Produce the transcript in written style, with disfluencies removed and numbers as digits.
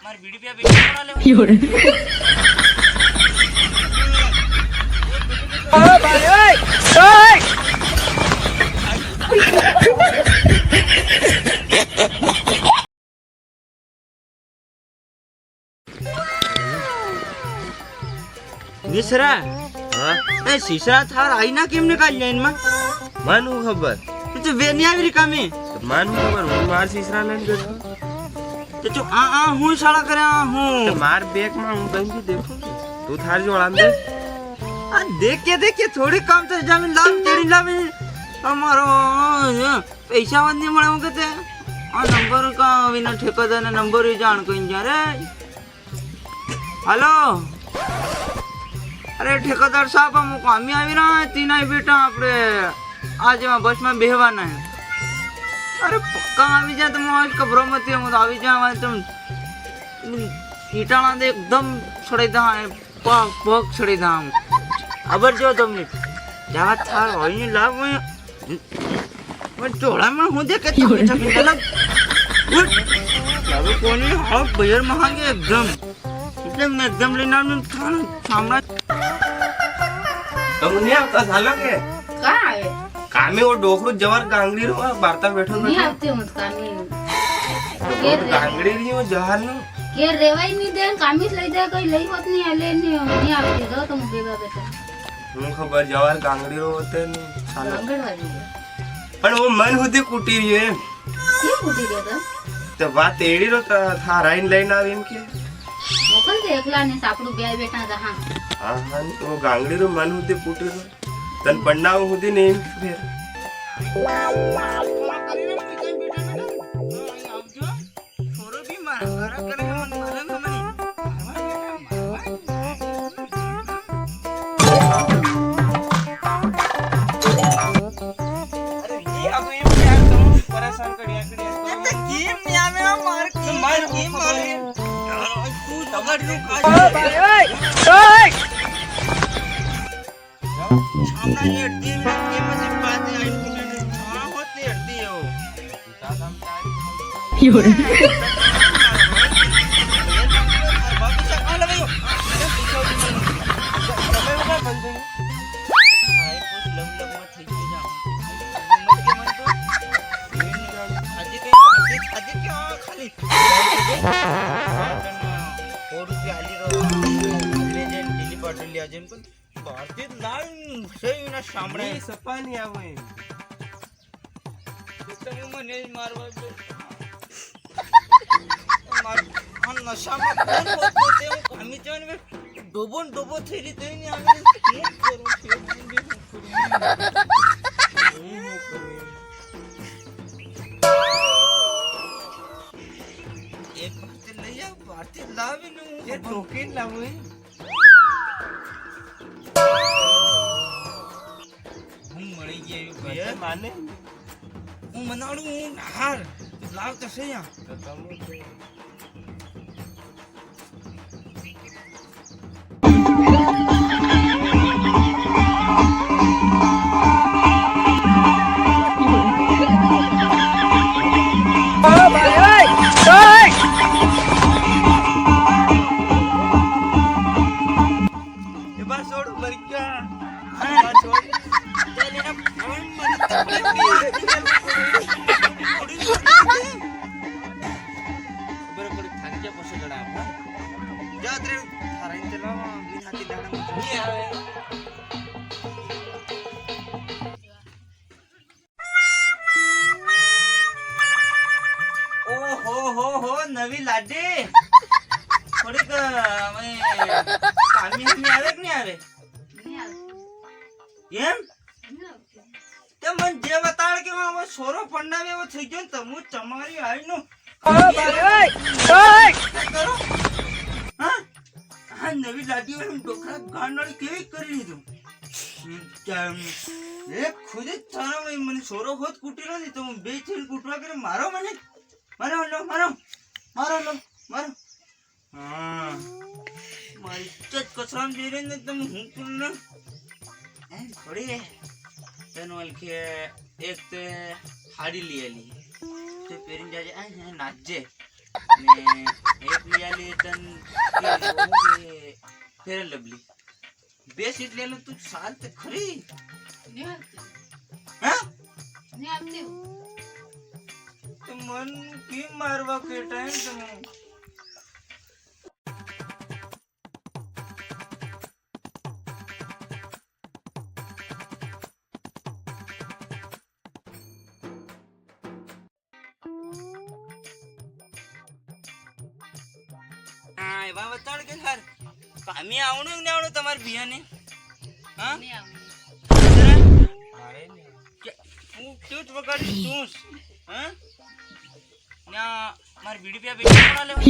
મારી બીડી પે બીડી બના લે ઓય ભાઈ ઓય मिश्रा हाँ ए शीशा थार आई ना केम निकाल ले इनमें मन हूँ खबर तो वेनिया भी रिकामी मन हूँ खबर हूँ मार शीशा लेने गयो तो जो आ हूँ साला करे हूँ तो मार बैग में हूँ बहन जी देखो तू थार जो आराम दे देख के थोड़ी काम तो जमीन लाभ तेरी लाभ हमारो पैसा बंदी मळे मुके ते आ नंबर का विना ठेकेदार ने नंबर ही जान कोई जा रे हेलो अरे ठेकेदार साहब हम कामी आवी ना तीन आई बेटा आपरे आज बस में बेहवाना है अरे पक्का आवी जा तुम आज कब्रो मत हम आवी जा तुम ईटाणा दे एकदम छड़े दा पग छड़े दा अबर जो तुमने जावा थार होई नहीं लाभ मैं चोड़ा में हूं देख के चकी चला अब कोनी हां बेर महंगे एकदम इसलिए मैं एकदम लेना में खाना सामना तुमने आता झालं के का आहे कामे वो डोकरू जवर गांगडी रो बारता बैठो नहीं आते मत कामी गांगडी री वो जहर नो के रेवाई नहीं दे कामीच लई दे कोई लई होत नहीं आले नहीं आते जाओ तुम बेगा बेटा हूँ खबर जवर गांगडी रो होते नहीं साला अंगणवाडी पण वो मन होती कुटी री है के कुटी दे तो बात एडी रो थार आइन लाइन आवी एम के मोकल दे एकला ने सापडू ब्याय बेटा जहां हाँ हाँ तो वो गांगडी रो मन होती कुटी रो तन पन्ना होती नहीं फिर सपानी आवे તમે મને જ મારવા દો માર નશા માં કોણ હોતો તે હું કામી જોઈને ડોબો થઈ રહી તો ને આમે શું કરું એક બાતે લઈ આવ બાતે લાવીને હું ये टोके लावे હું મળી ગયો ये माने હું મનાડું હું હાર લાવ તો સહી આ तो तुम એ બસ છોડ મર ગયા હા છોડ ચાલે ના ફોન મને તકલીફ બરોબર થાકી ગયા પછી ગડા આપા જા ત્રે થારાઈ ચલાવા બી હાથી દાડા ની આવે ઓહો નવી લાડી થોડીક કામી આવે કે નહીં આવે नहीं आते એમ તે મન જે બતાડ કે હવે સોરો પંડાવે એવો થઈ ગયો ને તમુ ચમારી આઈનો કરો હા આ નવી લાડી વાળી ડોકરા ગાંડોળી કેવી કરી લીધું એ ખુદ જ થારા મને સોરો હોત કૂટેલો ને તો હું બે છેલ કૂટવા કરે મારો મને મારો હા મારી ઇજ્જત કચરામાં જઈ રહી ને તમે હું કુલ થોડી તેનો કે એક તે હાડી લઈ આલી તે પહેરીને જાજે આ નાચજે ને એક લઈ આલી તન ફેર લવલી 2 સીટ લે લો તું સાલ તે ખરી હા તો મન કેમ મારવા કે ટાઈમ તમે હા એવા બતાડ કે સર કામી આવણું ને આવણું તમાર બિયાને હા હું ક્યુટ વગાડી તું હા ના માર બીડી પે બેઠા લેવા